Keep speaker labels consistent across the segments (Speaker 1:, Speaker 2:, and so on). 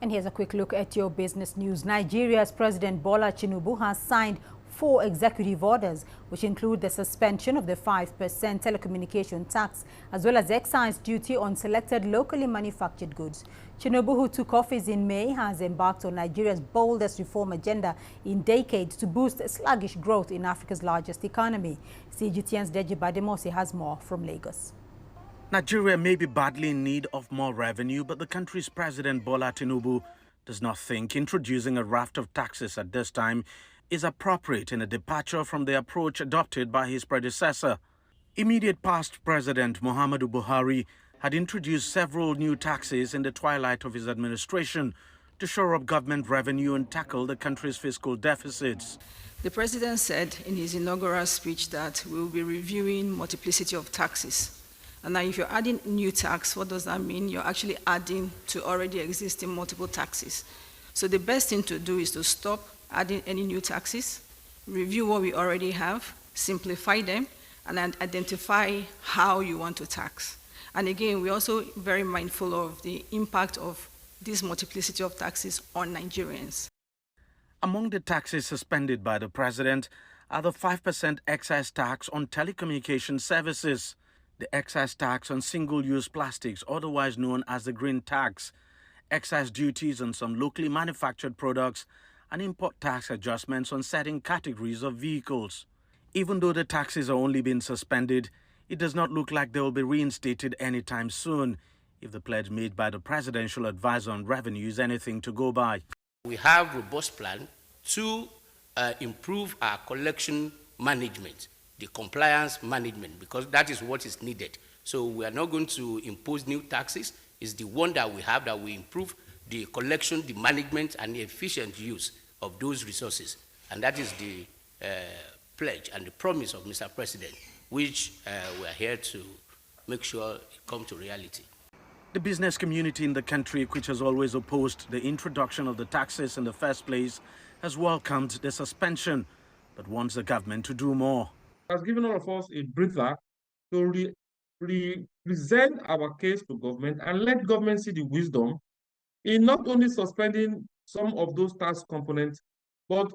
Speaker 1: And here's a quick look at your business news. Nigeria's President Bola Tinubu has signed 4 executive orders, which include the suspension of the 5% telecommunication tax, as well as excise duty on selected locally manufactured goods. Tinubu, who took office in May, has embarked on Nigeria's boldest reform agenda in decades to boost sluggish growth in Africa's largest economy. CGTN's Deji Bademosi has more from Lagos.
Speaker 2: Nigeria may be badly in need of more revenue, but the country's President Bola Tinubu does not think introducing a raft of taxes at this time is appropriate in a departure from the approach adopted by his predecessor. Immediate past President Muhammadu Buhari had introduced several new taxes in the twilight of his administration to shore up government revenue and tackle the country's fiscal deficits.
Speaker 3: The president said in his inaugural speech that we will be reviewing multiplicity of taxes. And now if you're adding new tax, what does that mean? You're actually adding to already existing multiple taxes. So the best thing to do is to stop adding any new taxes, review what we already have, simplify them, and then identify how you want to tax. And again, we're also very mindful of the impact of this multiplicity of taxes on Nigerians.
Speaker 2: Among the taxes suspended by the president are the 5% excise tax on telecommunication services, the excise tax on single-use plastics, otherwise known as the green tax, excise duties on some locally manufactured products, and import tax adjustments on certain categories of vehicles. Even though the taxes are only being suspended, it does not look like they will be reinstated anytime soon, if the pledge made by the presidential advisor on revenue is anything to go by.
Speaker 4: We have a robust plan to improve our collection management, the compliance management, because that is what is needed. So we are not going to impose new taxes. It's the one that we have that we improve the collection, the management, and the efficient use of those resources. And that is the pledge and the promise of Mr. President, which we are here to make sure it comes to reality.
Speaker 2: The business community in the country, which has always opposed the introduction of the taxes in the first place, has welcomed the suspension, but wants the government to do more.
Speaker 5: Has given all of us a breather to present our case to government and let government see the wisdom in not only suspending some of those tax components, but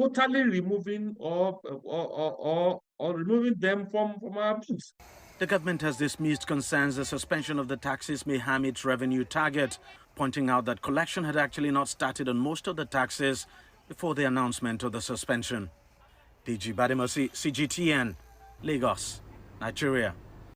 Speaker 5: totally removing or removing them from our books.
Speaker 2: The government has dismissed concerns the suspension of the taxes may harm its revenue target, pointing out that collection had actually not started on most of the taxes before the announcement of the suspension. Deji Bademosi, CGTN, Lagos, Nigeria.